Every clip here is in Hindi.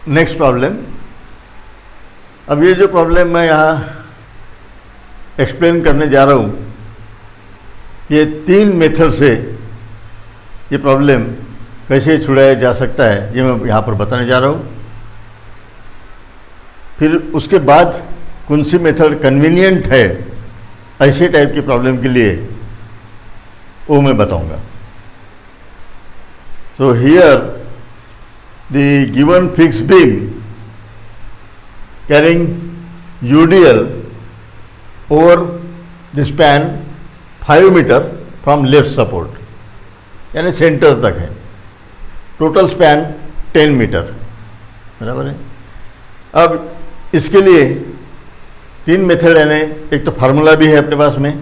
Next problem. अब ये जो प्रॉब्लम मैं यहाँ एक्सप्लेन करने जा रहा हूँ, ये 3 मेथड से ये प्रॉब्लम कैसे छुड़ाया जा सकता है ये मैं यहाँ पर बताने जा रहा हूँ। फिर उसके बाद कौन सी मेथड कन्वीनियंट है ऐसे टाइप की प्रॉब्लम के लिए वो मैं बताऊँगा। So here the given fixed beam carrying UDL over the span 5 meter from left support, यानी सेंटर तक है, टोटल स्पैन 10 मीटर, बराबर है। अब इसके लिए 3 मेथड है, एक तो फार्मूला भी है अपने पास में,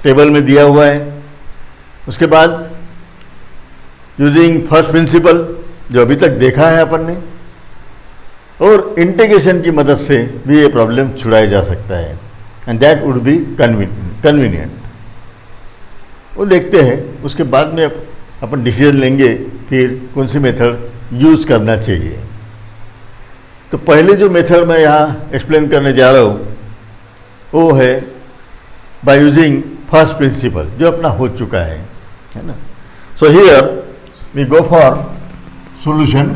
टेबल में दिया हुआ है। उसके बाद यूजिंग फर्स्ट प्रिंसिपल जो अभी तक देखा है अपन ने, और इंटीग्रेशन की मदद से भी ये प्रॉब्लम छुड़ाया जा सकता है, and that would be convenient. वो देखते हैं, उसके बाद में अपन डिसीजन लेंगे फिर कौन सी मेथड यूज़ करना चाहिए। तो पहले जो मेथड मैं यहाँ एक्सप्लेन करने जा रहा हूँ वो है बाय यूजिंग फर्स्ट प्रिंसिपल, जो अपना हो चुका है ना। So here we go for solution.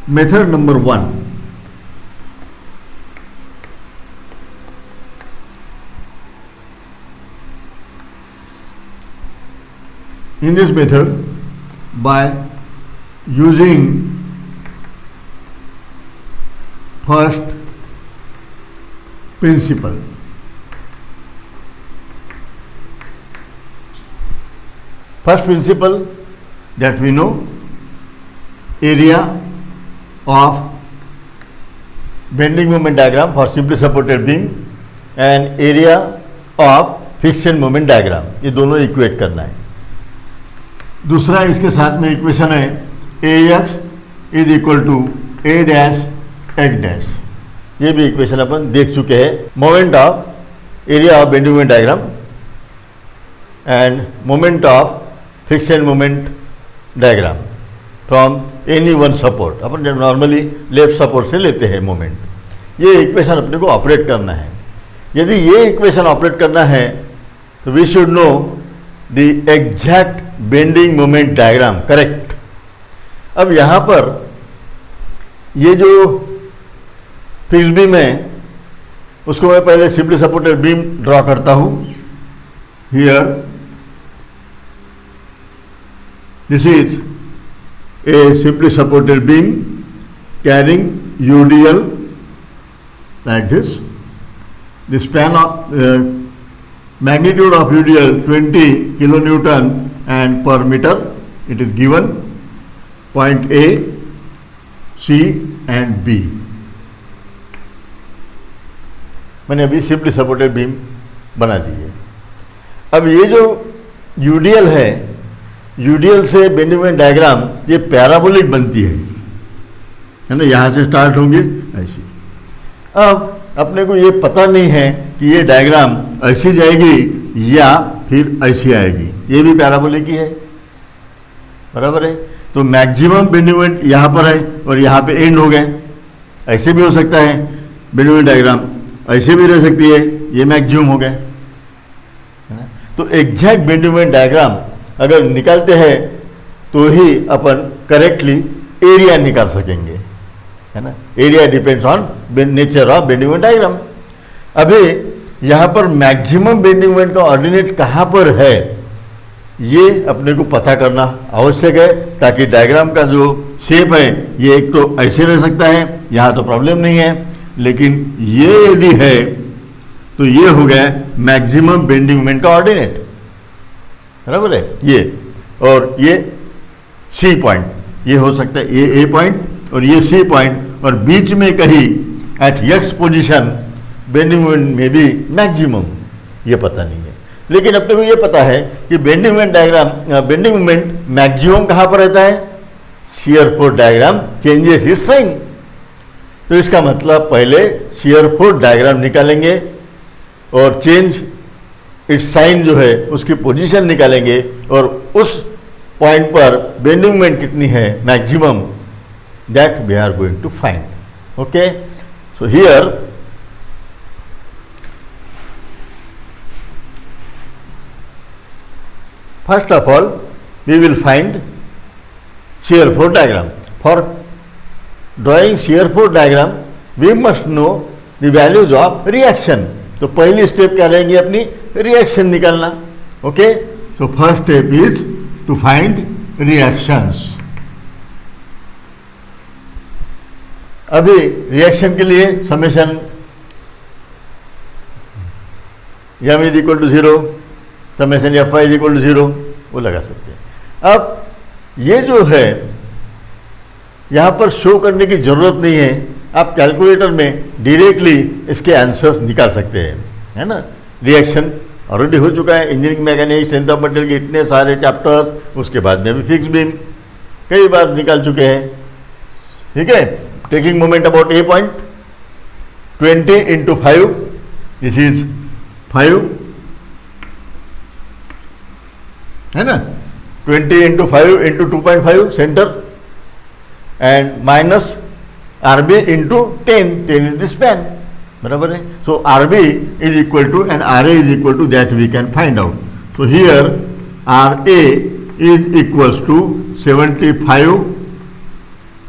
Method number 1. In this method, by using first principle, first principle that we know, area of bending moment diagram for simply supported beam and area of fixed moment diagram, ये दोनों इक्वेट करना है। दूसरा इसके साथ में इक्वेशन है AX is equal to A dash X dash, ये भी इक्वेशन अपन देख चुके हैं। Moment of area of bending moment diagram and moment of fixed moment diagram from any one support, अपन नॉर्मली लेफ्ट सपोर्ट से लेते हैं मोमेंट। ये इक्वेशन अपने को ऑपरेट करना है। यदि ये इक्वेशन ऑपरेट करना है तो we should know the exact bending moment diagram, correct. अब यहाँ पर ये जो फिक्स्ड बीम है उसको मैं पहले सिंपली सपोर्टेड बीम ड्रॉ करता हूँ। Here this is a simply supported beam carrying UDL like this. The span of magnitude of UDL 20 kilonewton and per meter. It is given point A, C and B. मैंने अभी सिंपली सपोर्टेड बीम बना दी है। अब ये जो UDL है, यूडीएल से बेंडिंग मोमेंट डायग्राम ये पैराबोलिक बनती है ना, यहाँ से स्टार्ट होंगे ऐसी। अब अपने को ये पता नहीं है कि ये डायग्राम ऐसी जाएगी या फिर ऐसी आएगी, ये भी पैराबोलिक ही है, बराबर है। तो मैक्सिमम बेंडिंग मोमेंट यहाँ पर है और यहाँ पे एंड हो गए, ऐसे भी हो सकता है बेंडिंग मोमेंट डायग्राम, ऐसे भी रह सकती है, ये मैक्सिमम हो गए, है ना। तो एग्जैक्ट बेंडिंग मोमेंट डायग्राम अगर निकालते हैं तो ही अपन करेक्टली एरिया निकाल सकेंगे, है ना। Area depends on nature of bending moment diagram. अभी यहाँ पर मैक्सिमम बेंडिंग मोमेंट का ऑर्डिनेट कहाँ पर है ये अपने को पता करना आवश्यक है, ताकि डायग्राम का जो शेप है ये एक तो ऐसे रह सकता है, यहाँ तो प्रॉब्लम नहीं है, लेकिन ये यदि है तो ये हो गया मैक्सिमम बेंडिंग मोमेंट का ऑर्डिनेट, बराबर है ये। और ये सी पॉइंट, ये हो सकता है ये ए पॉइंट और ये सी पॉइंट, और बीच में कहीं at x position bending moment में भी मैक्सिमम, ये पता नहीं है। लेकिन अपने को ये पता है कि bending moment diagram, bending moment maximum कहाँ पर रहता है, shear force diagram changes is sine. तो इसका मतलब पहले शियर फोर्स डायग्राम निकालेंगे और चेंज इट्स साइन जो है उसकी पोजीशन निकालेंगे, और उस पॉइंट पर बेंडिंग मोमेंट कितनी है maximum, that we are going to find. Okay, so here first of all we will find shear force diagram. For drawing shear force diagram we must know the values of reaction. तो पहली स्टेप क्या रहेगी अपनी, रिएक्शन निकालना. Okay, so first step is to find reactions. अभी रिएक्शन के लिए summation m is equal to 0, summation F Y is equal to 0 वो लगा सकते हैं. अब ये जो है यहाँ पर शो करने की ज़रूरत नहीं है, आप कैलकुलेटर में डायरेक्टली इसके आंसर्स निकाल सकते हैं, है ना. रिएक्शन ऑलरेडी हो चुका है, engineering mechanics, strength of material के इतने सारे चैप्टर्स, उसके बाद में भी फिक्स बीम कई बार निकाल चुके हैं. ठीक है, taking moment about a point 20 into 5, this is 5, है ना. 20 into 5 into 2.5 centre and minus RB into 10 is the span. बराबर है. So RB is equal to and RA is equal to that we can find out. So here RA is equals to 75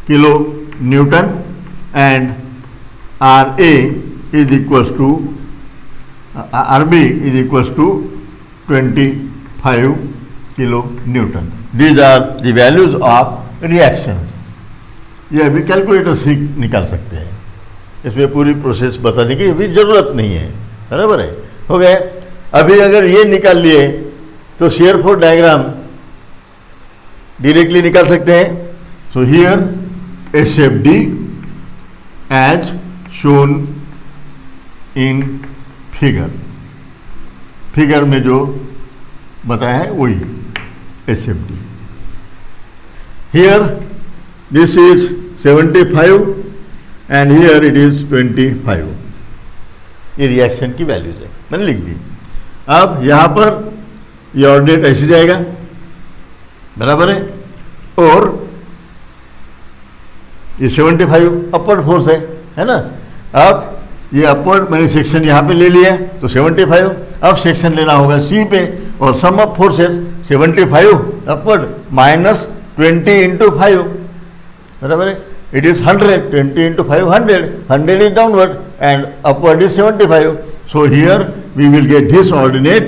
kilo newton and RA is equals to RB is equals to 25 kilo newton. These are the values of reactions. ये अभी कैलकुलेटर से निकाल सकते हैं, इसमें पूरी प्रोसेस बताने की अभी ज़रूरत नहीं है. बराबर है, हो गए. अभी अगर ये निकाल लिए तो शेयर फोर्स डायग्राम डायरेक्टली निकाल सकते हैं. So here SFD as shown in figure, figure में जो बताया है वही SFD. Here this is 75 and here it is 25. ये रिएक्शन की वैल्यूज है, मैंने लिख दी. अब यहाँ पर ये ऑर्डिनेट ऐसे जाएगा. बराबर है. और ये 75 अपवर्ड फोर्स है ना. अब ये अपवर्ड मैंने सेक्शन यहाँ पे ले लिया तो 75. अब सेक्शन लेना होगा C पे और sum of forces 75 upward minus 20 into 5. बराबर है. It is 100, 20 into 5 100 is downward and upward is 75. So here we will get this ordinate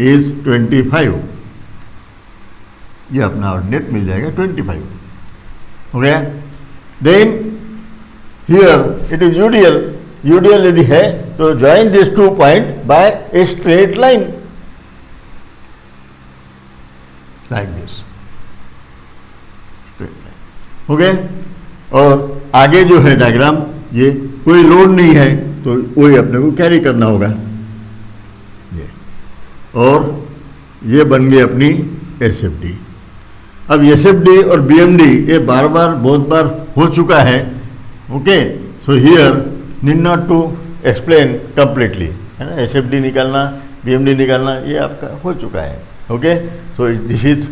is 25. ये अपना ऑर्डिनेट मिल जाएगा 25. हो गया. Then here it is UDL. UDL यदि है तो join this 2 point by a straight line like this. Straight line हो गए. और आगे जो है डायग्राम, ये कोई लोड नहीं है तो वही अपने को कैरी करना होगा. ये और ये बन गई अपनी SFD. अब SFD और BMD ये बार बार बहुत बार हो चुका है. Okay, so here need not to explain completely, है ना. SFD निकालना, BMD निकालना ये आपका हो चुका है. Okay, so this is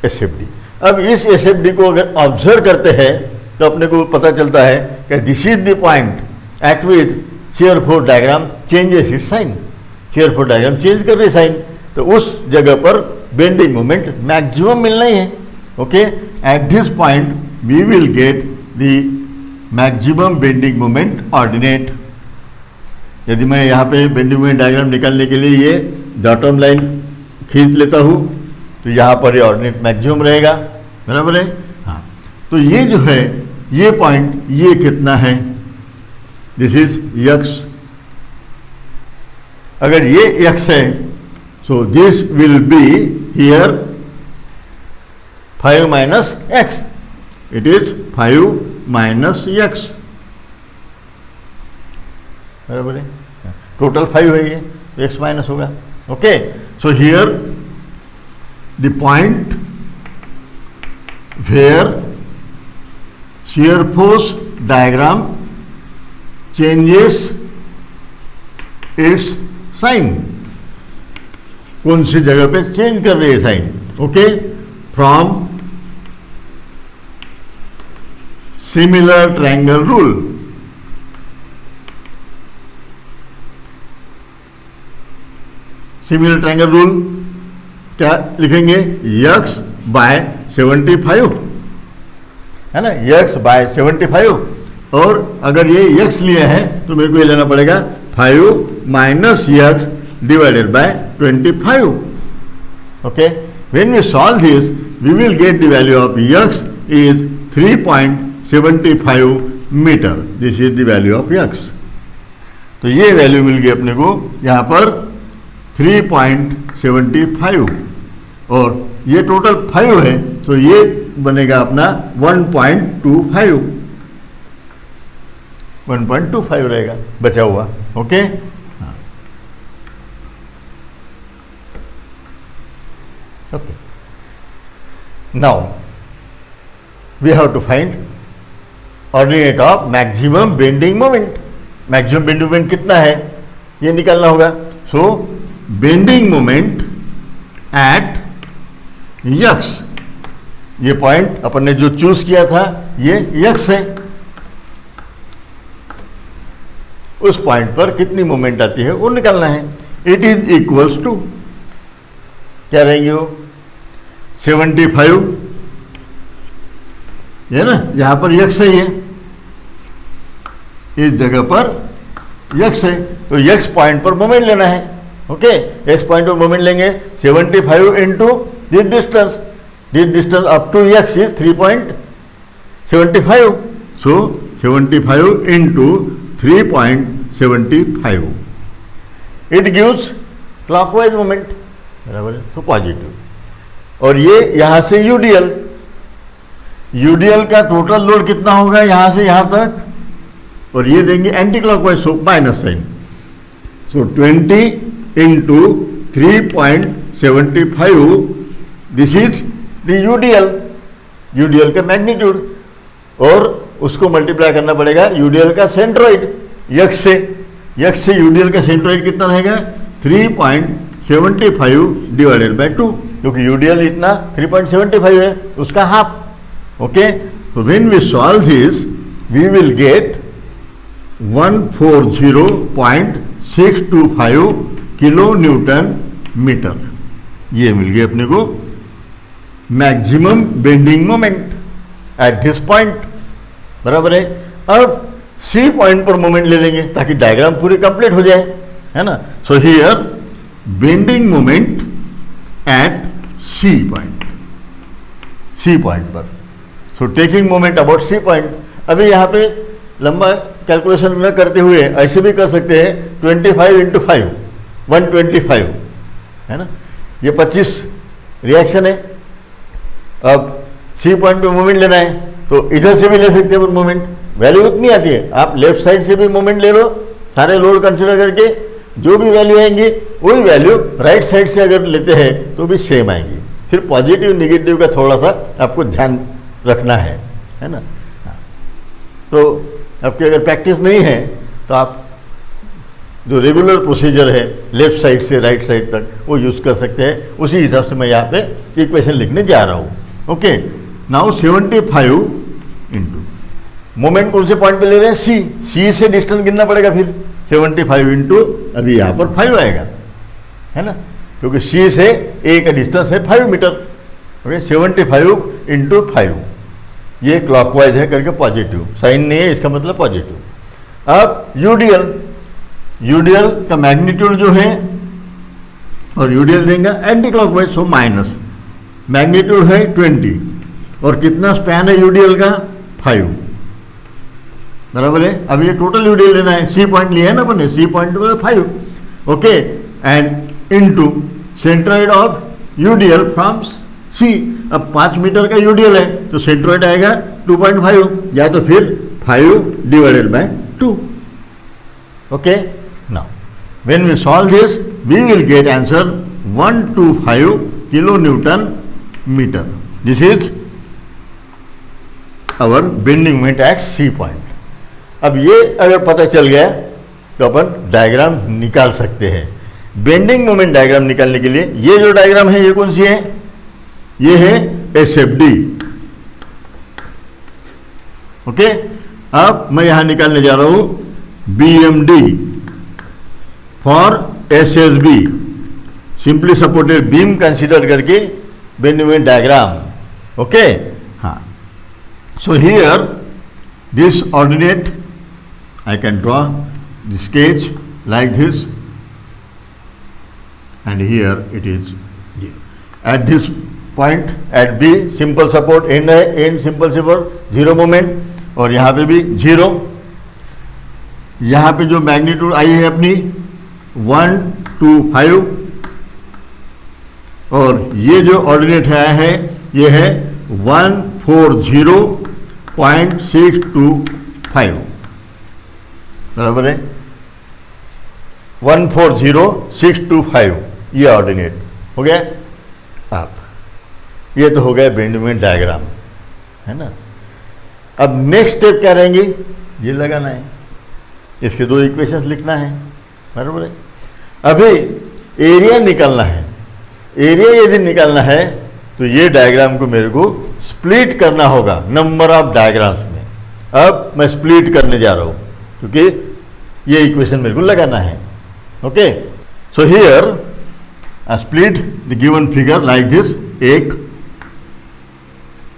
SFD. अब इस SFD को अगर ऑब्जर्व करते हैं तो अपने को पता चलता है कि this is the point at which shear force diagram changes its sign. Shear force diagram change कर रही साइन, तो उस जगह पर बेंडिंग मोमेंट मैक्सिमम मिलना ही है. Okay, at this point we will get the maximum bending moment ordinate. यदि मैं यहाँ पे बेंडिंग मोमेंट डायग्राम निकालने के लिए ये डॉटम लाइन खींच लेता हूँ तो यहाँ पर ये ऑर्डिनेट मैक्सिमम रहेगा. बराबर है. हाँ, तो ये जो है ये पॉइंट ये कितना है, दिस इज x. अगर ये x है so this will be here 5 minus x. It is 5 minus x. बराबर है. टोटल 5 है ये, तो x माइनस होगा. Okay, so here the point where shear force diagram changes its sign. कौन सी जगह पे चेंज कर रही है sign. Okay, from similar triangle rule. Similar triangle rule क्या लिखेंगे, x बाय 75 है ना, x बाय 75, और अगर ये x लिया है तो मेरे को ये लेना पड़ेगा 5 minus x divided by 25। Okay, when we solve this we will get the value of x is 3.75 metre. This is the value of x। तो ये वैल्यू मिल गई अपने को यहाँ पर 3.75, और ये टोटल 5 है तो ये बनेगा अपना 1.25 रहेगा बचा हुआ। Okay, okay, now we have to find ordinate of maximum bending moment. Maximum bending moment कितना है ये निकालना होगा। So bending moment at x, ये पॉइंट अपन ने जो चूज किया था ये x है, उस पॉइंट पर कितनी मोमेंट आती है वो निकालना है। इट इज इक्वल्स टू क्या रहेंगे वो 75, ये ना, यहां पर x है, ये इस जगह पर x है तो x पॉइंट पर मोमेंट लेना है। ओके, x पॉइंट पर मोमेंट लेंगे 75 into this distance up to x is 3.75, so 75 into 3.75 it gives clockwise moment, बराबर है, तो पॉजिटिव। और ये यहां से यूडीएल का टोटल लोड कितना होगा यहां से यहां तक, और ये देंगे anti clockwise, so minus sign, so 20 into 3.75 this is the UDL का मैग्नीट्यूड, और उसको मल्टीप्लाई करना पड़ेगा यूडीएल का सेंट्रोइड x से यूडीएल का सेंट्रोइड कितना रहेगा 3.75 डिवाइडेड बाय 2, क्योंकि यूडीएल इतना 3.75 है, उसका हाफ। ओके, तो when we solve this we will get 140.625 kilo newton metre. ये मिल गया अपने को maximum bending moment at this point, बराबर है। अब सी पॉइंट पर मोमेंट ले लेंगे ताकि डायग्राम पूरी कंप्लीट हो जाए, है ना। So here bending moment at C point पर, so taking moment about C point. अभी यहाँ पे लंबा कैलकुलेशन न करते हुए ऐसे भी कर सकते हैं 25 इंटू 5 125 है ना, ये 25 रिएक्शन है। अब सी पॉइंट पे मोमेंट लेना है तो इधर से भी ले सकते हैं मोमेंट, वैल्यू उतनी आती है। आप लेफ्ट साइड से भी मोमेंट ले लो, सारे लोड कंसिडर करके जो भी वैल्यू आएंगी वही वैल्यू राइट साइड से अगर लेते हैं तो भी सेम आएंगी। फिर पॉजिटिव निगेटिव का थोड़ा सा आपको ध्यान रखना है ना। तो आपकी अगर प्रैक्टिस नहीं है तो आप जो रेगुलर प्रोसीजर है लेफ्ट साइड से राइट साइड तक वो यूज़ कर सकते हैं। उसी हिसाब से मैं यहाँ पे इक्वेशन लिखने जा रहा हूँ। ओके, नाउ 75 इंटू मोमेंट कौन से पॉइंट पे ले रहे हैं, सी से डिस्टेंस गिनना पड़ेगा। फिर 75 इंटू अभी यहाँ पर 5 आएगा, है ना, क्योंकि सी से ए का डिस्टेंस है 5 मीटर। ओके, 75 इंटू 5, ये क्लॉकवाइज है करके पॉजिटिव, साइन नहीं है इसका मतलब पॉजिटिव। अब यूडीएल का मैग्नीट्यूड जो है, और यूडीएल देंगे anti clockwise, so minus, magnitude है 20 और कितना स्पैन है यूडीएल का 5, बराबर है। अब ये टोटल यूडीएल लेना है, सी पॉइंट लिया है ना अपने, C point 5। Okay, and into centroid of UDL from C. अब 5 मीटर का यूडीएल है तो सेंट्रोइड आएगा 2.5 या तो फिर 5 divided by 2। Okay, now when we solve this we will get answer 125 kilo newton metre. This is our bending moment at C point. अब ये अगर पता चल गया तो अपन डायग्राम निकाल सकते हैं। बेंडिंग मोमेंट डायग्राम निकालने के लिए ये जो डायग्राम है ये कौन सी है, ये है SFD। ओके, अब मैं यहां निकालने जा रहा हूं BMD for SSB, simply supported beam consider करके बेंड मोमेंट डायग्राम। ओके, हाँ, सो here this ordinate I can draw the sketch like this, and here it is here. At this point, at B, simple support end है, end simple support, zero moment, और यहाँ पे भी जीरो। यहाँ पे जो मैग्नीट्यूड आई है अपनी 1 2 5, और ये जो ऑर्डिनेट आया है ये है 140.625, बराबर है 140.625, ये ऑर्डिनेट हो गया। अब ये तो हो गया बेंड मोमेंट डायग्राम, है ना। अब नेक्स्ट स्टेप क्या रहेंगे, ये लगाना है, इसके दो इक्वेशंस लिखना है, बराबर है। अभी एरिया निकालना है। एरिया यदि निकालना है तो ये डायग्राम को मेरे को स्प्लिट करना होगा नंबर ऑफ डायग्राम्स में। अब मैं स्प्लिट करने जा रहा हूँ क्योंकि ये इक्वेशन मेरे को लगाना है। Okay, so here I split the given figure like this.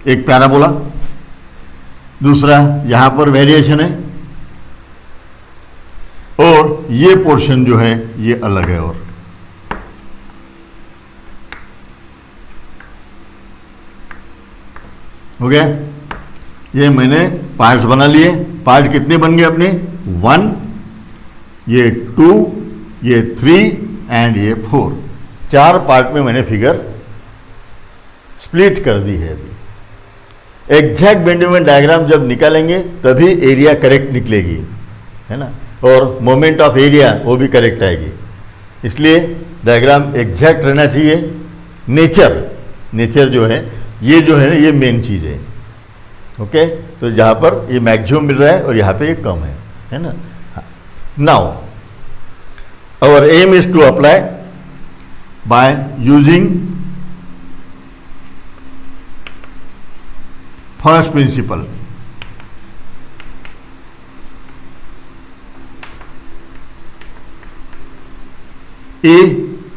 एक पैराबोला, दूसरा यहां पर वेरिएशन है, और ये पोर्शन जो है ये अलग है। और हो गया, ये मैंने पार्ट्स बना लिए। पार्ट कितने बन गए अपने, 1, ये 2, ये 3 एंड ये 4। 4 पार्ट में मैंने फिगर स्प्लिट कर दी है। अभी एग्जैक्ट बेंड मोमेंट डायग्राम जब निकालेंगे तभी एरिया करेक्ट निकलेगी, है ना, और मोमेंट ऑफ एरिया वो भी करेक्ट आएगी। इसलिए डायग्राम एग्जैक्ट रहना चाहिए। नेचर जो है ये जो है ना, ये मेन चीज़ है। ओके, तो जहाँ पर ये मैक्सिमम मिल रहा है और यहाँ पे ये कम है ना। Now our aim is to apply by using first principle. A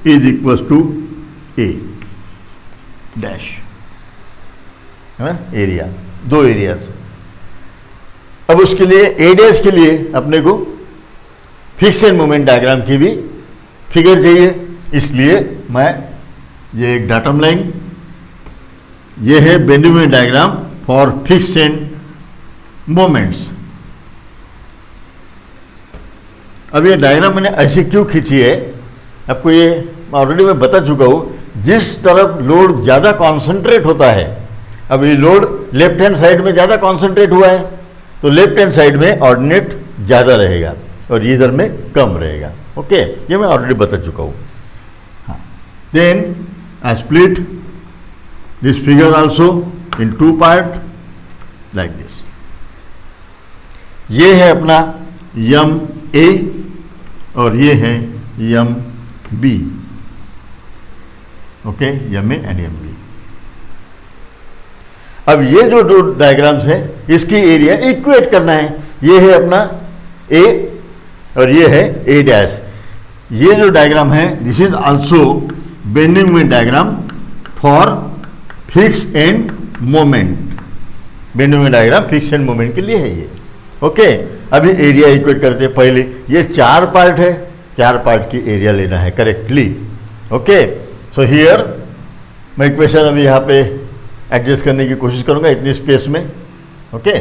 is equal to A dash, है ना, एरिया, दो एरियाज। अब उसके लिए A डैश के लिए अपने को फिक्स एंड मोमेंट डायग्राम की भी फिगर चाहिए। इसलिए मैं ये एक डाटम लाइन, ये है bend moment diagram for fix and moments. अब ये डायग्राम मैंने ऐसे क्यों खींची है, आपको ये ऑलरेडी मैं बता चुका हूँ। जिस तरफ लोड ज़्यादा कॉन्सेंट्रेट होता है, अब ये लोड लेफ्ट हैंड साइड में ज़्यादा कॉन्सेंट्रेट हुआ है तो लेफ्ट हैंड साइड में ऑर्डिनेट ज़्यादा रहेगा और इधर में कम रहेगा। ओके, ये मैं ऑलरेडी बता चुका हूँ। हाँ, then I split this figure also in 2 part like this. ये है अपना यम ए और ये है M B. Okay, M A and M B. अब ये जो दो डायग्राम्स है इसकी एरिया इक्वेट करना है। ये है अपना ए और ये है ए डैश। ये जो डायग्राम है this is also bending moment diagram for fix end moment. Bending moment diagram fix end moment के लिए है ये। ओके, अभी एरिया इक्वेट करते हैं। पहले ये 4 पार्ट है, 4 पार्ट की एरिया लेना है करेक्टली। ओके, सो हियर मैं इक्वेशन अभी यहाँ पे एडजस्ट करने की कोशिश करूंगा इतनी स्पेस में। ओके,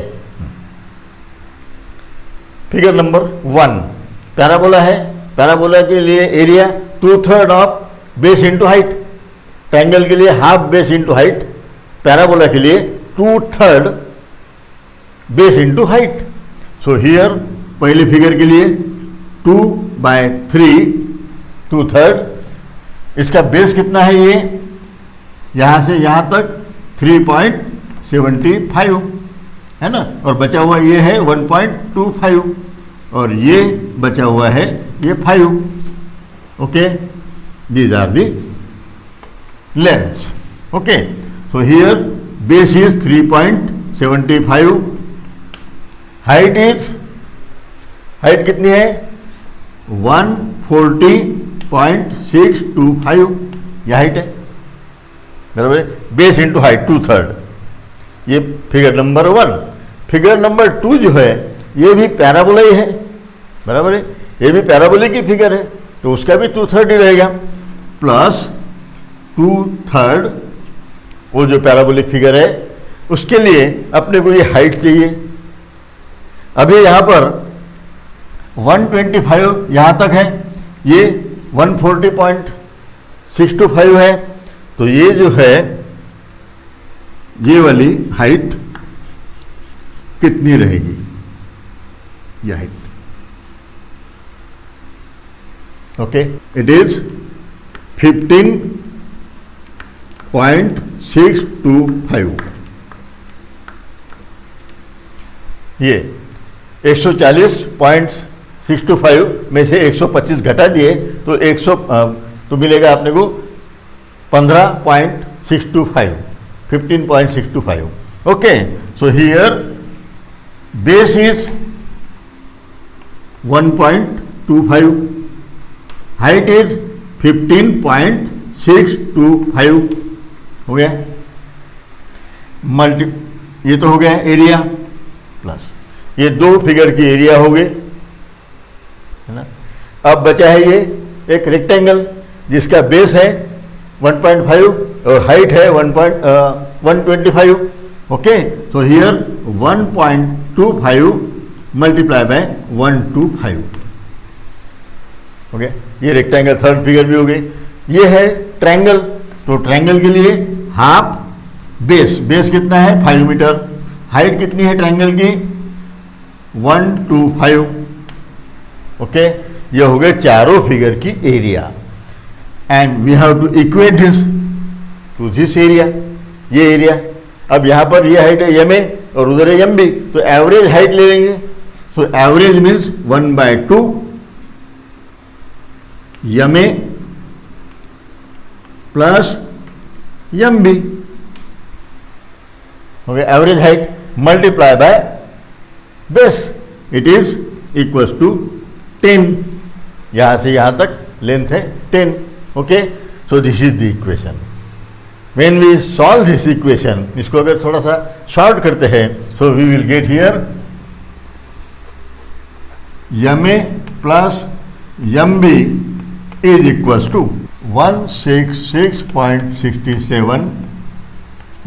फिगर नंबर 1 पैराबोला है। पैराबोला के लिए area 2/3 of base into height, triangle के लिए half base into height, parabola के लिए 2/3 base into height. So here पहले फिगर के लिए 2/3 2/3। इसका बेस कितना है, ये यहां से यहां तक 3.75 है ना, और बचा हुआ ये है 1.25 और ये बचा हुआ है ये 5। Okay, these are the lengths. Okay, so here base is 3.75, height कितनी है 140.625, यह हाइट है बराबर है, बेस इंटू हाइट 2/3, ये फिगर नंबर 1। फिगर नंबर 2 जो है ये भी पैराबोला ही है बराबर है, ये भी पैराबोलिक की फिगर है, तो उसका भी 2/3 ही रहेगा, प्लस 2/3 वो जो पैराबोलिक फिगर है उसके लिए अपने को ये हाइट चाहिए। अभी यहाँ पर 125 यहाँ तक है, ये 140.625 है, तो ये जो है ये वाली हाइट कितनी रहेगी, ये हाइट, ओके, इट इज 15.625। ये 140.625 में से 125 घटा दिए तो 100 तो मिलेगा अपने को 15.625, 15.625, okay. So here base is 1.25, height is 15.625, हो गया मल्टी, ये तो हो गया एरिया, प्लस ये दो फिगर की एरिया हो गए, है ना। अब बचा है ये एक रेक्टेंगल जिसका बेस है 1.5 और हाइट है 125, okay. So here 1.25 multiply by 125, okay. ये रेक्टेंगल थर्ड फिगर भी हो गई। ये है ट्रायंगल, तो ट्रायंगल के लिए हाफ बेस कितना है 5 मीटर, हाइट कितनी है ट्रायंगल की 125, ओके। ये हो गए चारों फिगर की area, and we have to equate this to this area, ये एरिया। अब यहाँ पर ये हाइट है एम ए और उधर है एम बी, तो एवरेज हाइट ले लेंगे, तो average means 1/2 M A plus M B, okay. Average height multiply by base, it is equals to 10, यहां से यहां तक लेंथ है 10, okay. So this is the equation. When we solve this equation, इसको अगर थोड़ा सा शॉर्ट करते हैं, so we will get here M A plus M B is equals to 166.67,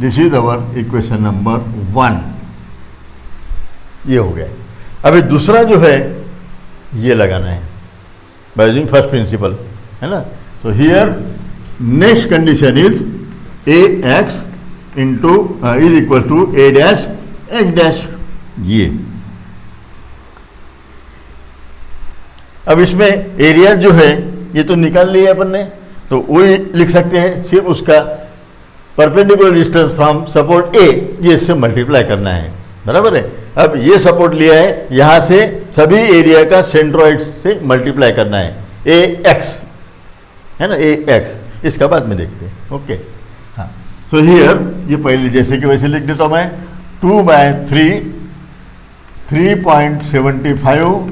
this is our equation number 1, ये हो गया। अभी दूसरा जो है ये लगाना है बाय यूजिंग फर्स्ट प्रिंसिपल, है ना। तो here next condition is A X into is equal to A dash X dash, ये। अब इसमें एरिया जो है ये तो निकाल लिया अपन ने, तो वही लिख सकते हैं, सिर्फ उसका परपेंडिकुलर डिस्टेंस फ्रॉम सपोर्ट ए, ये इससे मल्टीप्लाई करना है, बराबर है। अब ये सपोर्ट लिया है, यहां से सभी एरिया का सेंट्रोइड से मल्टीप्लाई करना है, ए एक्स, है ना, ए एक्स, इसका बाद में देखते हैं, ओके। हाँ, सो हियर ये पहले जैसे कि वैसे लिख देता हूं मैं, 2/3 3.75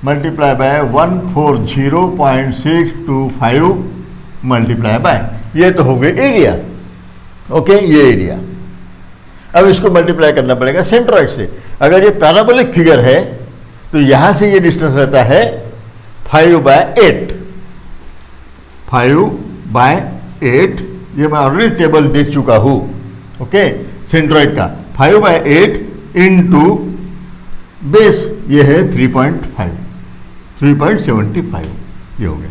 मल्टीप्लाई बाय 140.625 मल्टीप्लाई बाय, ये तो हो गए एरिया, ओके, ये एरिया। अब इसको मल्टीप्लाई करना पड़ेगा सेंट्रोइड से। अगर ये पैराबोलिक फिगर है तो यहां से ये डिस्टेंस रहता है 5/8, 5/8, ये मैं ऑलरेडी टेबल देख चुका हूं, ओके। सेंट्रोइड का 5/8 इंटू बेस, ये है 3.75, ये हो गया,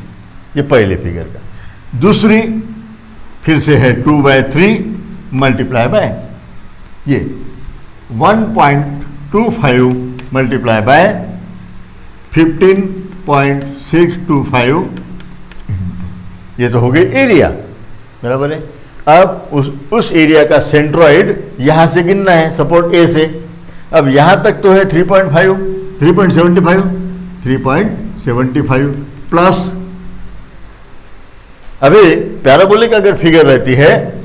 ये पहले फिगर का। दूसरी फिर से है 2/3 मल्टीप्लाई बाय ये 1.25 मल्टीप्लाई बाय 15.625, ये तो हो गई एरिया, बराबर है। अब उस एरिया का सेंट्रोइड यहां से गिनना है सपोर्ट ए से। अब यहां तक तो है 3.75 प्लस, अभी पैराबोलिक अगर फिगर रहती है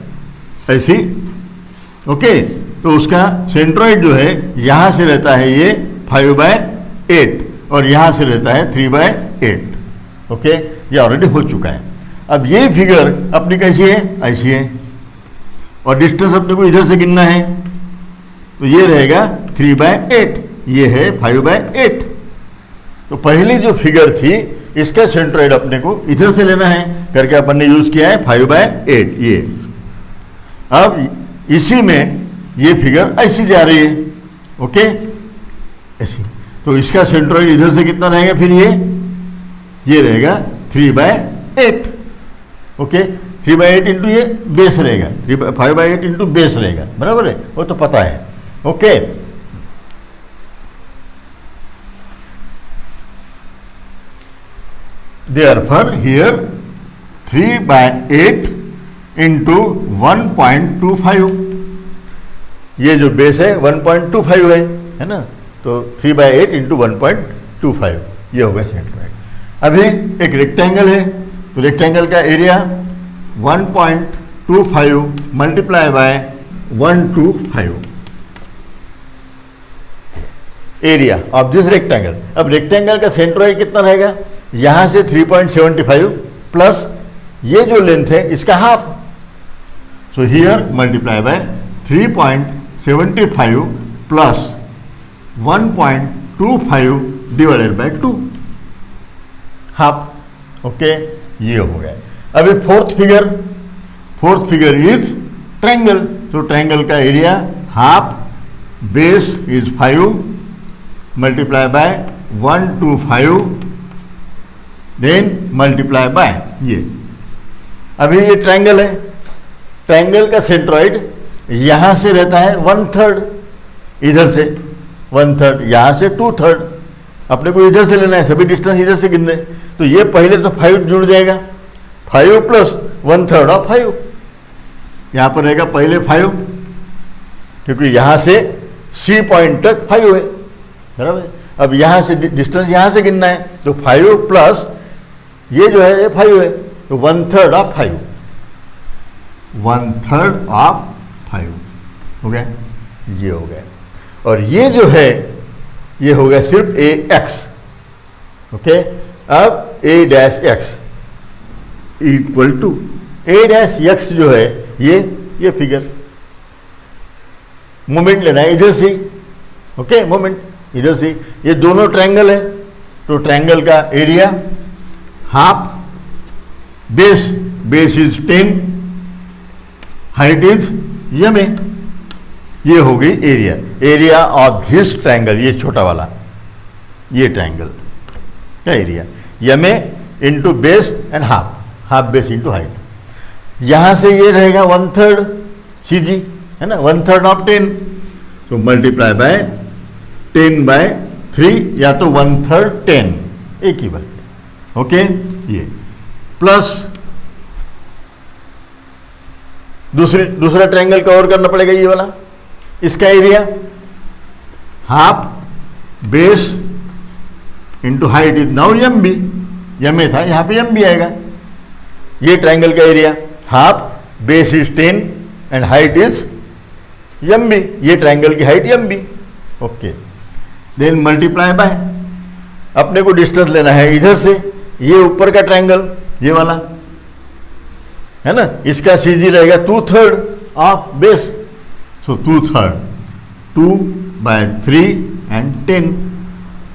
ऐसी, ओके। तो उसका सेंट्रॉइड जो है यहाँ से रहता है ये 5/8 और यहाँ से रहता है 3/8, ओके। ये ऑलरेडी हो चुका है। अब ये फिगर अपनी कैसी है, ऐसी है, और डिस्टेंस अपने को इधर से गिनना है, तो ये रहेगा 3/8, ये है 5/8। तो पहली जो फिगर थी इसका सेंट्रॉइड अपने को इधर से लेना है करके अपन ने यूज किया है 5/8 ये। अब इसी में ये फिगर ऐसी जा रही है, ओके, ऐसी। तो इसका सेंट्रॉइड इधर से कितना रहेगा, फिर ये रहेगा 3/8, ओके। 3/8 इंटू ये बेस रहेगा, 5/8 इंटू बेस रहेगा, बराबर है, वो तो पता है, ओके। Therefore here 3/8 इंटू 1.25, ये जो बेस है 1.25 है ना, तो 3/8 इंटू 1.25 ये होगा सेंट्रॉइड। अभी एक रेक्टेंगल है, तो रेक्टेंगल का area 1.25 multiply by 125 area of this rectangle. अब रेक्टेंगल का सेंट्रॉइड कितना रहेगा, यहाँ से 3.75 प्लस ये जो लेंथ है इसका half, so here multiply by 3.75 plus 1.25 divided by 2, half, okay, ये हो गया। अभी फोर्थ फिगर इज ट्रायंगल, तो ट्रायंगल का area half, base is 5 multiply by 125 then multiply by ये। अभी ये ट्रायंगल है, ट्रायंगल का सेंट्रॉइड यहाँ से रहता है 1/3, इधर से 1/3, यहाँ से 2/3, अपने को इधर से लेना है, सभी डिस्टेंस इधर से गिनने। तो ये पहले तो 5 जुड़ जाएगा, 5 प्लस 1/3 ऑफ 5, यहाँ पर रहेगा पहले 5, क्योंकि यहाँ से C पॉइंट तक 5 है, बराबर। अब यहाँ से डिस्टेंस यहाँ से गिनना है, तो 5 प्लस ये जो है ये 5 है, तो 1/3 ऑफ 5, 1/3 ऑफ 5 हो गया, ये हो गया। और ये जो है ये हो गया सिर्फ AX, ओके। अब A-X इक्वल टू A-X जो है ये फिगर, मोमेंट लेना है इधर से, ओके, मोमेंट इधर से। ये दोनों ट्रायंगल है, तो ट्रायंगल का area half, base is 10, height is M, ये हो गई एरिया ऑफ दिस ट्रायंगल, ये छोटा वाला ये ट्रायंगल का area, M into base and half base into height. यहाँ से ये रहेगा 1/3 CG है ना, 1/3 ऑफ 10, तो मल्टीप्लाई बाय 10/3 या तो 1/3 10, एक ही बात, ओके। ये प्लस दूसरा ट्रायंगल कवर करना पड़ेगा, ये वाला, इसका area half, base into height is now MB, M था, यहाँ पे MB आएगा। ये ट्रायंगल का area half, base is 10 and height is MB, ये ट्रायंगल की height MB, okay. Then multiply by, अपने को डिस्टेंस लेना है इधर से, ये ऊपर का ट्रायंगल ये वाला है ना, इसका CG रहेगा 2/3 of base, so 2/3, 2/3 and 10,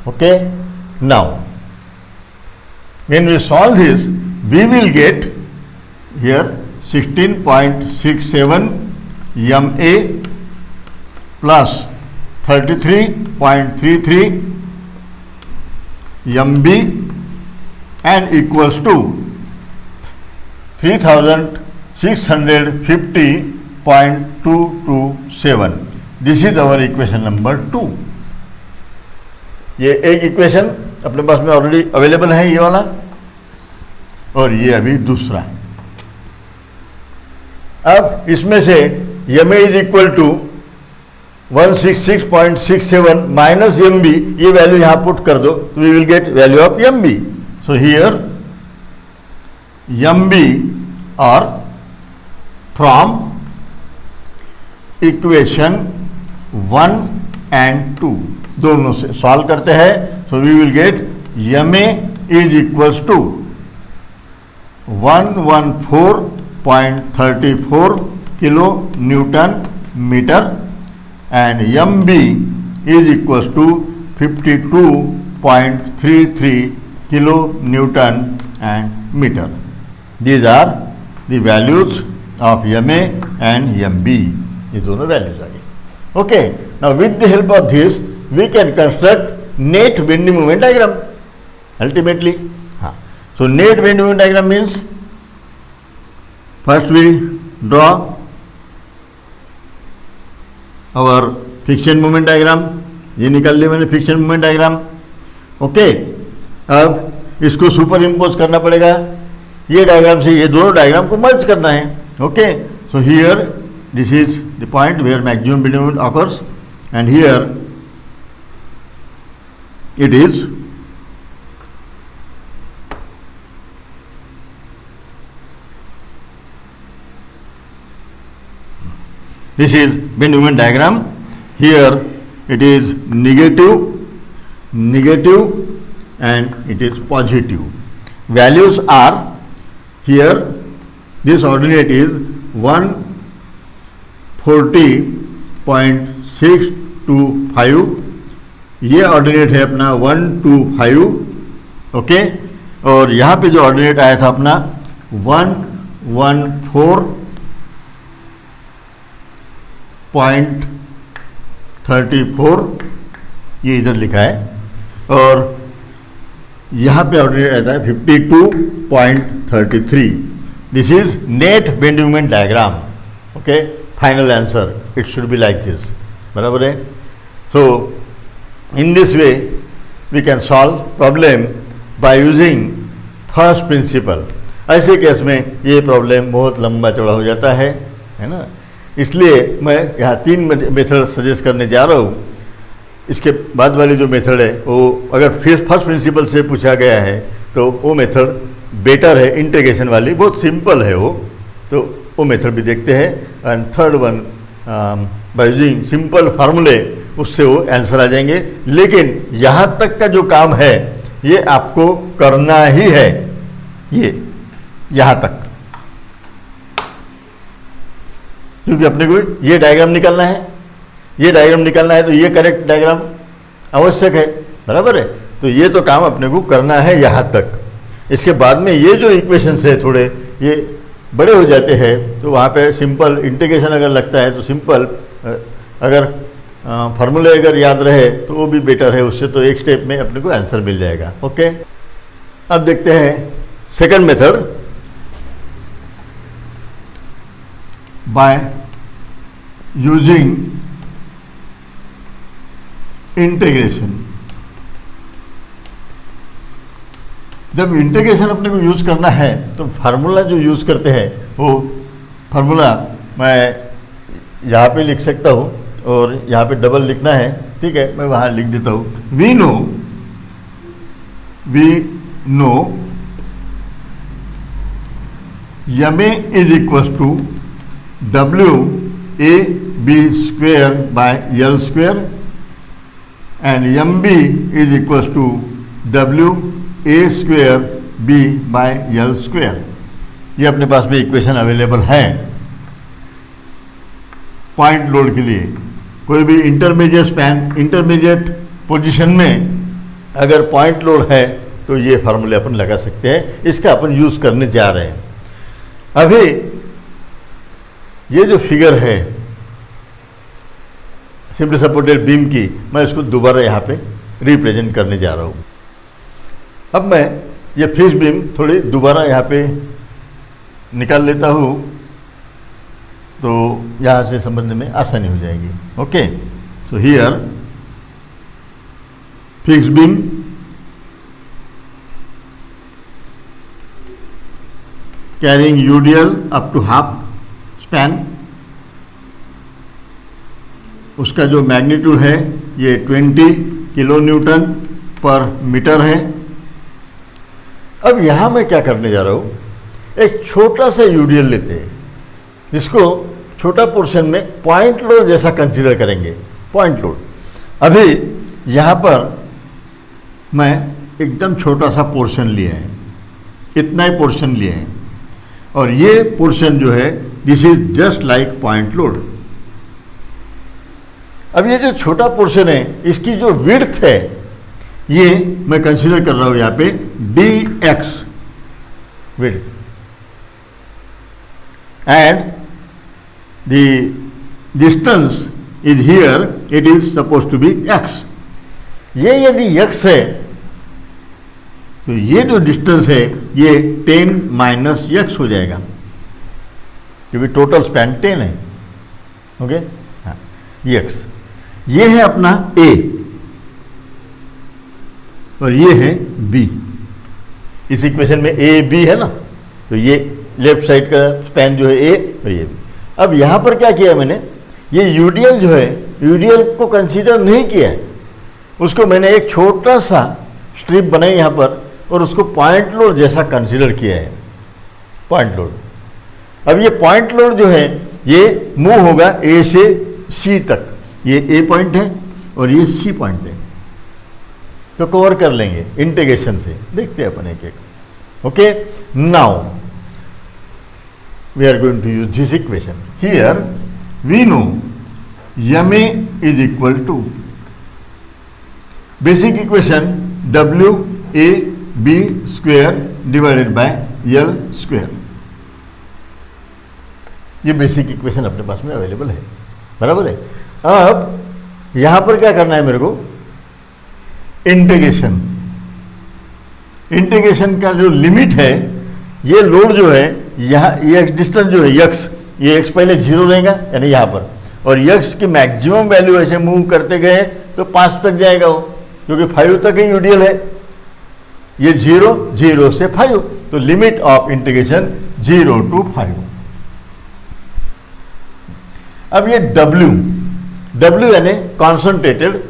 okay. Now when we solve this we will get here 16.67 MA plus 33.33 MB and equals to 3650.227. This is our equation number 2. ये एक इक्वेशन अपने पास में ऑलरेडी अवेलेबल है, ये वाला, और ये अभी दूसरा। अब इसमें से MA is equal to 166.67 minus MB, ये वैल्यू यहाँ पुट कर दो तो we will get value of MB. So here MB or from equation 1 and 2 दोनों से सॉल्व करते हैं, so we will get MA is equals to 114.34 kilo newton metre and MB is equals to 52.33 kilo Newton and meter. These are the values of MA and MB. ये दोनों values आ गए. Okay. Now with the help of this we can construct net bending moment diagram. Ultimately, so net bending moment diagram means first we draw our friction moment diagram. ये निकाल लिया मैंने फ्रिक्शन मोमेंट डायग्राम. ओके, अब इसको सुपर इम्पोज करना पड़ेगा. ये डायग्राम से ये दोनों डायग्राम को मर्ज करना है. Okay, so here this is the point where maximum bending moment occurs and here it is this is bending moment diagram. Here it is negative and it is positive. Values are here, this ordinate is 140.625, ये ऑर्डिनेट है अपना 125. ओके, और यहाँ पे जो ऑर्डिनेट आया था अपना 114.34, ये इधर लिखा है, और यहाँ पे ऑर्डिनेट आता है 52.33. This is net bending moment diagram. Okay, final answer it should be like this. बराबर है. So in this way we can solve problem by using first principle. ऐसे केस में ये प्रॉब्लम बहुत लंबा चौड़ा हो जाता है ना. इसलिए मैं यहाँ 3 मेथड सजेस्ट करने जा रहा हूँ. इसके बाद वाली जो मेथड है वो अगर फर्स्ट प्रिंसिपल से पूछा गया है तो वो मेथड बेटर है. इंटीग्रेशन वाली बहुत सिंपल है वो, तो वो मेथड भी देखते हैं. And third one by using simple फार्मूले, उससे वो आंसर आ जाएंगे. लेकिन यहाँ तक का जो काम है ये आपको करना ही है. ये यहाँ तक, क्योंकि अपने को ये डायग्राम निकालना है, ये डायग्राम निकालना है, तो ये करेक्ट डायग्राम आवश्यक है. बराबर है. तो ये तो काम अपने को करना है यहाँ तक. इसके बाद में ये जो इक्वेशंस है थोड़े ये बड़े हो जाते हैं, तो वहाँ पे सिंपल इंटीग्रेशन अगर लगता है तो सिंपल अगर फार्मूले अगर याद रहे तो वो भी बेटर है. उससे तो एक स्टेप में अपने को आंसर मिल जाएगा. ओके, अब देखते हैं second method. By using integration. जब इंटीग्रेशन अपने को यूज करना है तो फार्मूला जो यूज करते हैं वो फार्मूला मैं यहाँ पे लिख सकता हूँ, और यहाँ पे डबल लिखना है. ठीक है, मैं वहाँ लिख देता हूँ. We know MA is equal to WAB square by L square and MB is equal to WA square B by L square. ये अपने पास में इक्वेशन अवेलेबल है पॉइंट लोड के लिए. कोई भी इंटरमीडिएट स्पैन, इंटरमीडिएट पोजीशन में अगर पॉइंट लोड है तो ये फार्मूले अपन लगा सकते हैं. इसका अपन यूज करने जा रहे हैं. अभी ये जो फिगर है सिंपली सपोर्टेड बीम की, मैं इसको दोबारा यहाँ पे रिप्रेजेंट करने जा रहा हूँ. अब मैं ये फिक्स बीम थोड़ी दोबारा यहाँ पे निकाल लेता हूँ, तो यहाँ से समझने में आसानी हो जाएगी. Okay, so here fix beam carrying UDL up to half span. उसका जो मैग्नीट्यूड है ये 20 किलो न्यूटन पर मीटर है. अब यहाँ मैं क्या करने जा रहा हूँ, एक छोटा सा UDL लेते हैं, जिसको छोटा पोर्शन में पॉइंट लोड जैसा कंसीडर करेंगे, पॉइंट लोड। अभी यहाँ पर मैं एकदम छोटा सा पोर्शन लिया है, इतना ही पोर्शन लिया है, और ये पोर्शन जो है this is just like point load. अब ये जो छोटा पोर्शन है इसकी जो विड्थ है ये मैं कंसीडर कर रहा हूँ यहाँ पे dx width, and the distance is here, it is suppose to be x। ये यदि x है तो ये जो डिस्टेंस है ये 10 माइनस x हो जाएगा, क्योंकि टोटल स्पैन 10 है। ओके, हाँ, ये x, ये है अपना a और ये है b। इस इक्वेशन में a b है ना, तो ये लेफ्ट साइड का स्पैन जो है a और ये b। अब यहाँ पर क्या किया मैंने, ये यूडीएल जो है, यूडीएल को कंसीडर नहीं किया है, उसको मैंने एक छोटा सा स्ट्रिप बनाई यहाँ पर और उसको पॉइंट लोड जैसा कंसीडर किया है, पॉइंट लोड। अब ये पॉइंट लोड जो है ये मूव होगा ए से सी तक, ये ए पॉइंट है और ये सी पॉइंट है, तो कवर कर लेंगे इंटीग्रेशन से, देखते हैं अपन एक एक। Okay, now we are going to use this equation. Here we know MA is equal to basic equation WAB square divided by L square. ये बेसिक इक्वेशन अपने पास में अवेलेबल है, बराबर है। अब यहाँ पर क्या करना है मेरे को, इंटीग्रेशन। इंटीग्रेशन का जो लिमिट है, ये लोड जो है यहाँ, ये डिस्टेंस जो है x, ये x पहले 0 रहेगा यानी यहाँ पर, और x की मैक्सिमम वैल्यू ऐसे मूव करते गए तो 5 तक जाएगा वो, क्योंकि 5 तक ही यूडीएल है। ये 0, 0 से 5, तो लिमिट ऑफ इंटीग्रेशन 0 to 5। अब ये W यानी कॉन्सेंट्रेटेड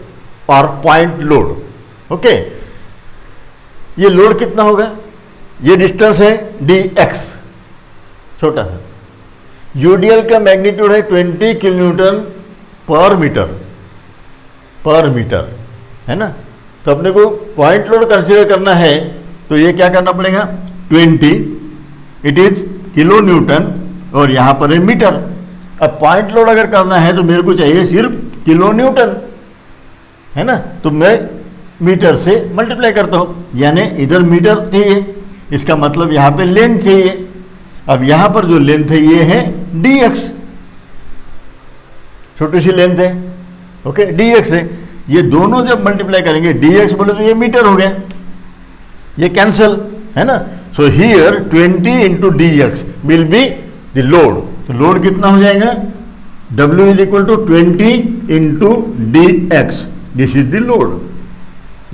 और पॉइंट लोड। ओके, ये लोड कितना होगा, ये डिस्टेंस है dx, छोटा सा। यूडीएल का मैग्नीट्यूड है 20 किलोन्यूटन पर मीटर, है ना। तो अपने को पॉइंट लोड कंसीडर करना है, तो ये क्या करना पड़ेगा, 20, इट इज किलो न्यूटन और यहाँ पर है मीटर। अब पॉइंट लोड अगर करना है तो मेरे को चाहिए सिर्फ किलो न्यूटन, है ना, तो मैं मीटर से मल्टीप्लाई करता हूँ, यानी इधर मीटर चाहिए, इसका मतलब यहाँ पे लेंथ चाहिए। अब यहाँ पर जो लेंथ है ये है dx, छोटी सी लेंथ है, ओके, dx है। ये दोनों जब मल्टीप्लाई करेंगे, dx बोले तो ये मीटर हो गया, ये कैंसल, है ना। So here 20 into dx will be the load. तो लोड कितना हो जाएगा, W is equal to 20 into dx, this is the load,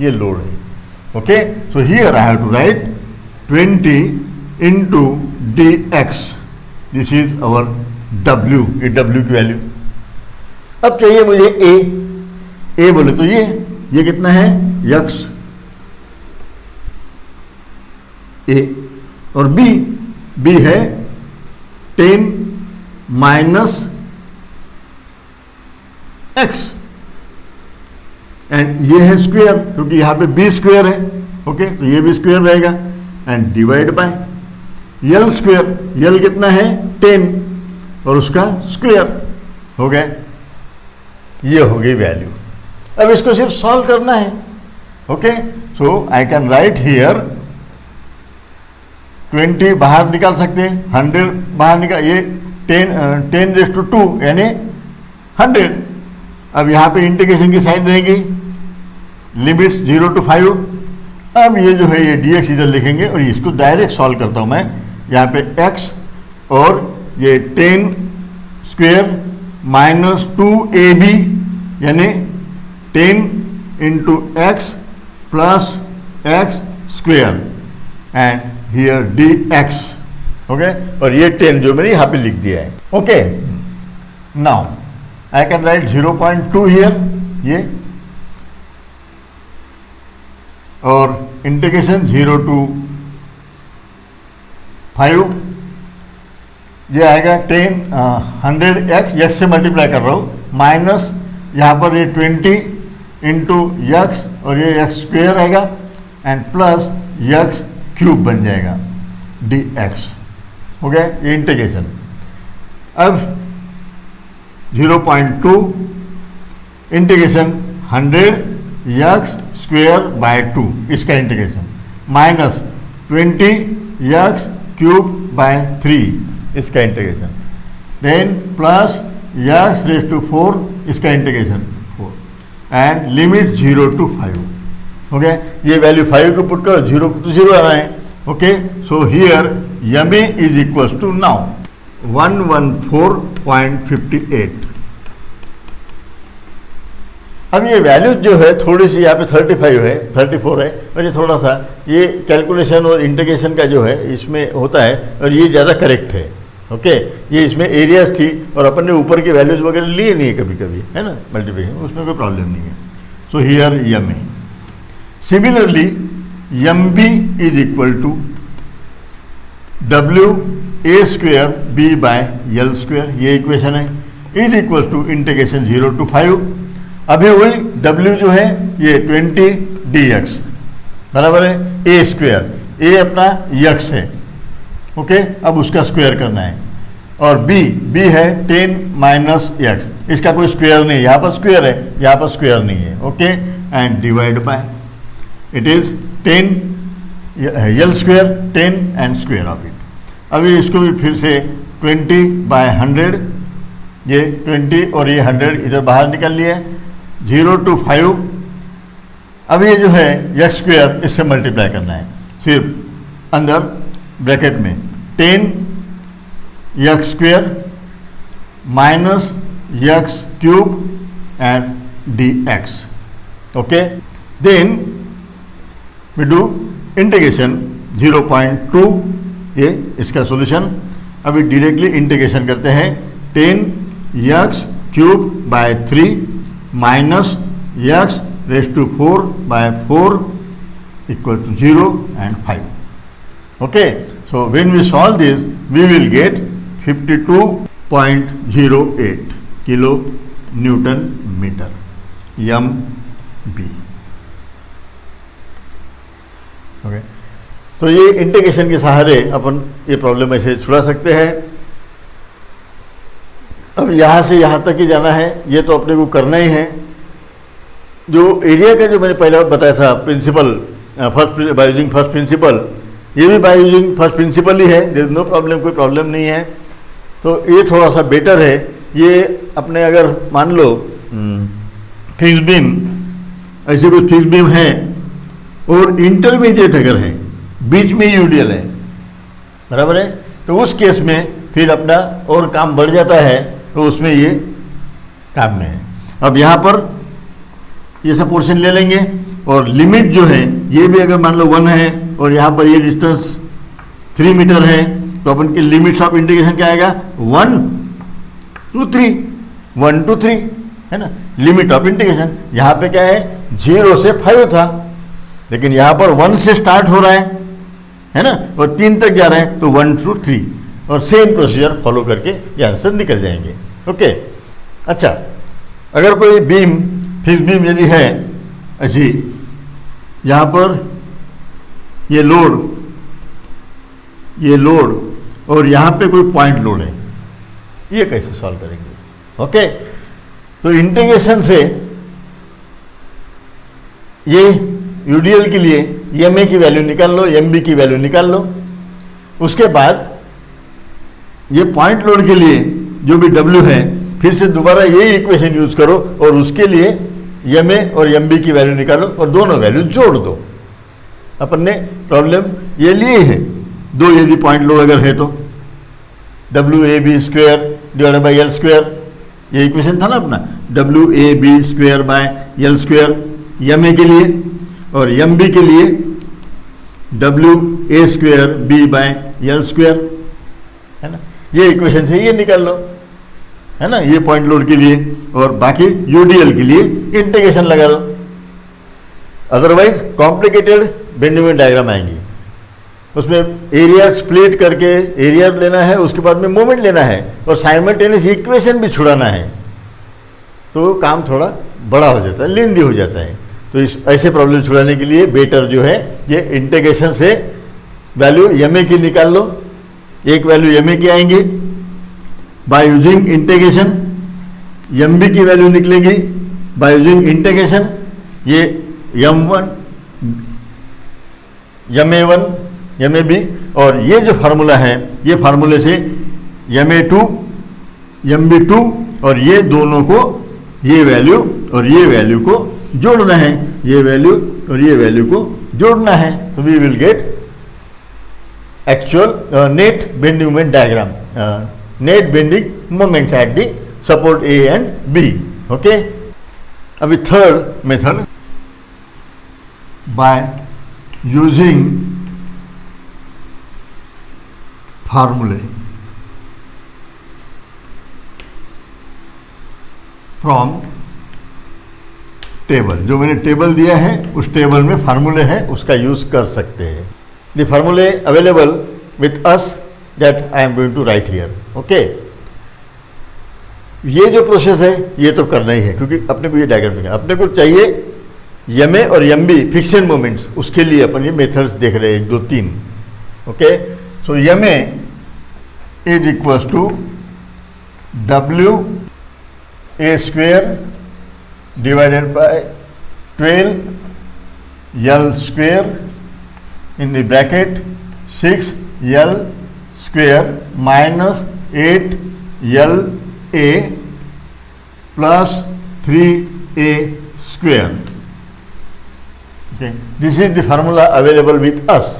ये लोड है। Okay, so here I have to write 20 into dx, this is our W, ये W की वैल्यू। अब चाहिए मुझे A बोले तो ये कितना है, x, A, और B है 10 माइनस x, एंड ये है स्क्वायर, क्योंकि यहाँ पे B स्क्वायर है। ओके, तो ये भी स्क्वायर रहेगा, and divide by L square, L कितना है 10 और उसका स्क्वायर हो गया, ये हो गई वैल्यू। अब इसको सिर्फ सॉल्व करना है। Okay, so I can write here 20 बाहर निकाल सकते हैं, 100 बाहर निकाल, ये 10⁻² यानी 100। अब यहाँ पे इंटीग्रेशन की साइन रहेगी, लिमिट्स 0 to 5। अब ये जो है ये dx इधर लिखेंगे और इसको डायरेक्ट सॉल्व करता हूँ मैं। यहाँ पे x और ये 10 स्क्वायर माइनस 2ab यानी 10 into x plus x square and here dx। Okay, और ये 10 जो मैंने यहाँ पे लिख दिया है। Okay, now I can write 0.2 here, ये, और इंटीग्रेशन 0 to 5 ये आएगा 100x, x से मल्टीप्लाई कर रहा हूँ, माइनस यहाँ पर ये 20 इंटू यक्स और ये x स्क्वेयर आएगा एंड प्लस यक्स क्यूब बन जाएगा dx। हो गया ये इंटीग्रेशन। अब 0.2 इंटीग्रेशन 100 स्क्वेयर बाय 2 इसका integration minus 20 x cube by 3 इसका integration, then plus x raise to 4 इसका इंटीग्रेशन 4 एंड लिमिट 0 to 5। हो गया ये वैल्यू 5 को पुट करो, 0 to 0 आ रहा है। Okay, so here M A is equals to now 114.58। अब ये वैल्यूज जो है थोड़ी सी यहाँ पे 35 है, 34 है, और ये थोड़ा सा ये कैलकुलेशन और इंटीग्रेशन का जो है इसमें होता है और ये ज़्यादा करेक्ट है। ओके, ये इसमें एरियाज थी और अपन ने ऊपर के वैल्यूज वगैरह लिए नहीं है कभी कभी, है ना, मल्टीप्लिकेशन, उसमें कोई प्रॉब्लम नहीं है। So here M A. Similarly M B is equal to W A square B by L square, ये इक्वेशन है, is equal to integration 0 to 5। अभी वही W जो है ये 20 dx बराबर है ए स्क्वेयर, ए अपना यक्स है। ओके, अब उसका स्क्वायर करना है, और B है 10 माइनस यक्स, इसका कोई स्क्वायर नहीं, यहाँ पर स्क्वायर है, यहाँ पर स्क्वायर नहीं है। Okay, and divide by it is 10 L square 10 and square of it. अभी इसको भी फिर से 20 बाय 100, ये 20 और ये 100 इधर बाहर निकल लिया, 0 to 5। अब ये जो है यक्स स्क्वायर इससे मल्टीप्लाई करना है, सिर्फ अंदर ब्रैकेट में 10 x square minus x cube and dx। Okay, then we do integration 0.2, ये इसका सॉल्यूशन। अभी डायरेक्टली इंटीग्रेशन करते हैं 10 x cube by 3 minus x raise to 4 by 4 equal to 0 and 5। Okay, so when we solve this we will get 52.08 kilo newton metre M B. Okay, तो ये इंटीग्रेशन के सहारे अपन ये प्रॉब्लम ऐसे छुड़ा सकते हैं। अब यहाँ से यहाँ तक ही जाना है, ये तो अपने को करना ही है। जो एरिया का जो मैंने पहले बताया था principle, first by using first principle, ये भी बाय यूजिंग फर्स्ट प्रिंसिपल ही है, देयर इज नो प्रॉब्लम, कोई प्रॉब्लम नहीं है। तो ये थोड़ा सा बेटर है। ये अपने अगर मान लो फिक्स बीम, ऐसे कुछ फिक्स बीम है और इंटरमीडिएट अगर है, बीच में यूडीएल है, बराबर है, तो उस केस में फिर अपना और काम बढ़ जाता है, तो उसमें ये काम में है। अब यहाँ पर ये सब पोर्शन ले लेंगे और लिमिट जो है ये भी अगर मान लो 1 है और यहाँ पर ये डिस्टेंस 3 मीटर है, तो अपन के लिमिट्स ऑफ इंटीग्रेशन क्या आएगा 1 to 3, 1 to 3 है ना, लिमिट ऑफ इंटीग्रेशन। यहाँ पे क्या है 0 से 5 था, लेकिन यहाँ पर 1 से स्टार्ट हो रहा है ना, और 3 तक जा रहे हैं, तो 1 to 3, और सेम प्रोसीजर फॉलो करके ये आंसर निकल जाएंगे। ओके, अच्छा, अगर कोई बीम फिक्स बीम यदि है ऐसी, यहाँ पर ये लोड और यहाँ पे कोई पॉइंट लोड है, ये कैसे सॉल्व करेंगे? ओके, तो इंटीग्रेशन से ये यूडीएल के लिए एम ए की वैल्यू निकाल लो, एम बी की वैल्यू निकाल लो। उसके बाद ये पॉइंट लोड के लिए जो भी डब्ल्यू है, फिर से दोबारा यही इक्वेशन यूज करो और उसके लिए एम ए और एम बी की वैल्यू निकालो और दोनों वैल्यू जोड़ दो। अपन ने प्रॉब्लम ये लिए है, दो यदि पॉइंट लोड अगर है तो W A B square divided by L square, ये इक्वेशन था ना अपना, W A B square by L square M A के लिए, और एम बी के लिए W A square B by L square, है ना। ये इक्वेशन से ये निकाल लो, है ना, ये पॉइंट लोड के लिए, और बाकी यूडीएल के लिए इंटीग्रेशन लगा लो। अदरवाइज कॉम्प्लिकेटेड बेंजामिन डायग्राम आएंगी। उसमें एरिया स्प्लिट करके एरिया लेना है, उसके बाद में मोमेंट लेना है और साइमल्टेनियस इक्वेशन भी छुड़ाना है, तो काम थोड़ा बड़ा हो जाता है, लेंदी हो जाता है। तो इस ऐसे प्रॉब्लम छुड़ाने के लिए बेटर जो है ये इंटीग्रेशन से वैल्यू एम की निकाल लो। एक वैल्यू एम की आएंगी by using integration, M B की वैल्यू निकलेगी बाय यूजिंग इंटीग्रेशन। ये m1 ma1 ma b, और ये जो फार्मूला है ये फार्मूले से ma2 mb2 और ये दोनों को ये वैल्यू और ये वैल्यू को जोड़ना है, ये वैल्यू और ये वैल्यू को जोड़ना है। तो we will get actual net bending moment diagram, net bending moments at the support A and B. Okay, अभी थर्ड मेथड बाय यूजिंग फार्मूले फ्रॉम टेबल, जो मैंने टेबल दिया है उस टेबल में फार्मूले है उसका यूज कर सकते हैं। The formulae available with us that I am going to write here. Okay, ये जो प्रोसेस है ये तो करना ही है क्योंकि अपने को ये डायग्राम दिखा, अपने को चाहिए एम ए और एम बी फिक्शन मोमेंट्स, उसके लिए अपन ये मेथड्स देख रहे हैं 1 2 3। Okay, so M A is equals to W A square divided by 12 L square in the bracket 6 L square minus 8 L A plus 3 A square. This is the formula available with us.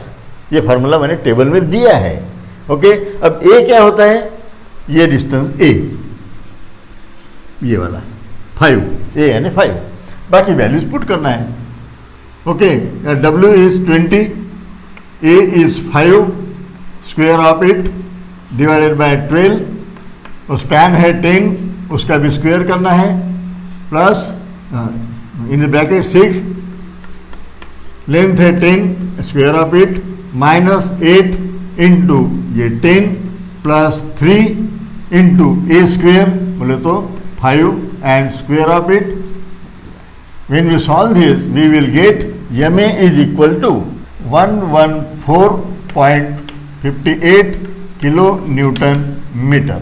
ये फार्मूला मैंने टेबल में दिया है। ओके, अब ए क्या होता है, ये डिस्टेंस ए, ये वाला 5, ए यानी 5, बाकी वैल्यूज पुट करना है। Okay, W is 20, A is 5 square of it divided by 12, और स्पैन है 10, उसका भी स्क्वेयर करना है, plus in the bracket 6, length है 10 square of it minus 8 into ये 10 प्लस 3 इंटू ए स्क्वेयर, बोले तो 5 and square of it. When we solve this we will get M A is equal to 114.58 kilo newton metre.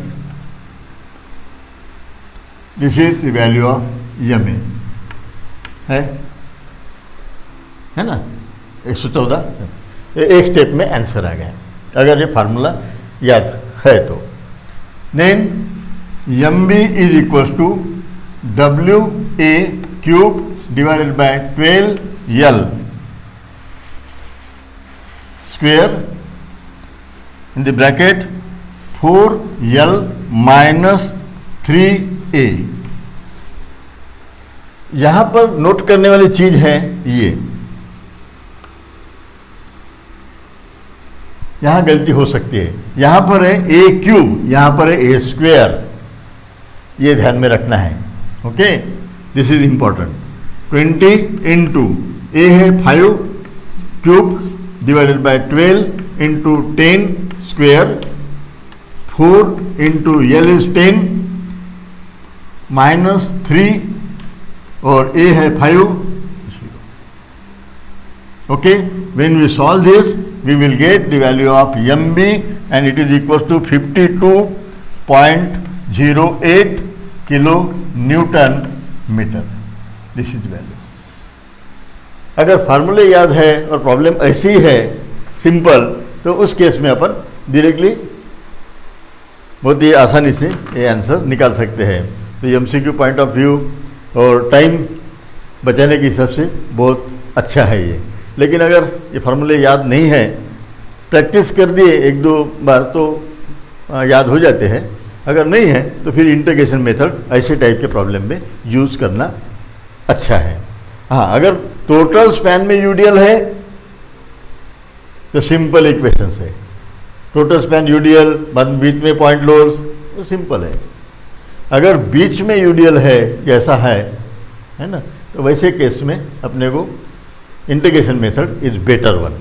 This is the value of M A है ना, 114। एक स्टेप में आंसर आ गया अगर ये फार्मूला याद है तो। Then M B is equals to W A cube divided by 12 L square in the bracket 4 L minus 3 A. यहां पर नोट करने वाली चीज है ये, यहां गलती हो सकती है, यहां पर है ए क्यूब, यहां पर है ए स्क्वेयर, ये ध्यान में रखना है। Okay, this is important. 20 into A है 5 cube divided by 12 into 10 square, 4 into L is 10 minus 3 और ए है 5। Okay, when we solve this we will get the value of mb and it is equals to 52.08 kilo Newton meter. This is the value. अगर फार्मूले याद है और प्रॉब्लम ऐसी है सिंपल, तो उस केस में अपन डायरेक्टली बहुत ही आसानी से ये आंसर निकाल सकते हैं। तो एमसीक्यू पॉइंट ऑफ व्यू और टाइम बचाने के हिसाब से बहुत अच्छा है ये। लेकिन अगर ये फार्मूले याद नहीं है, प्रैक्टिस कर दिए 1 2 बार तो याद हो जाते हैं, अगर नहीं है तो फिर इंटीग्रेशन मेथड ऐसे टाइप के प्रॉब्लम में यूज़ करना अच्छा है। हाँ, अगर टोटल स्पैन में यूडीएल है तो सिंपल इक्वेशन है, टोटल स्पैन यूडीएल बीच में पॉइंट लोअर्स, तो सिंपल है। अगर बीच में यूडीएल है जैसा है ना, तो वैसे केस में अपने को integration method is better one.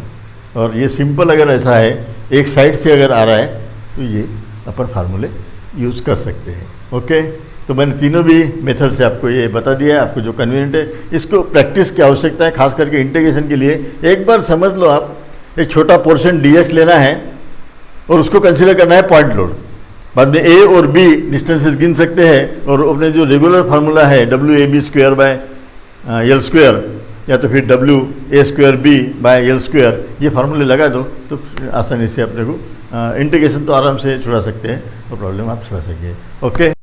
और ये सिंपल अगर ऐसा है, एक साइड से अगर आ रहा है तो ये अपन फार्मूले यूज़ कर सकते हैं। ओके, तो मैंने तीनों भी मेथड से आपको ये बता दिया है, आपको जो कन्वीनियंट है। इसको प्रैक्टिस की आवश्यकता है, खास करके इंटीग्रेशन के लिए। एक बार समझ लो आप, एक छोटा पोर्शन dx लेना है और उसको कंसीडर करना है पॉइंट लोड। बाद में a और b डिस्टेंसेस गिन सकते हैं और अपने जो रेगुलर फार्मूला है WAB² बाय L², या तो फिर WA²B बाय L², ये फार्मूले लगा दो तो आसानी से अपने को इंटीग्रेशन तो आराम से छुड़ा सकते हैं और प्रॉब्लम आप छुड़ा सकें। ओके।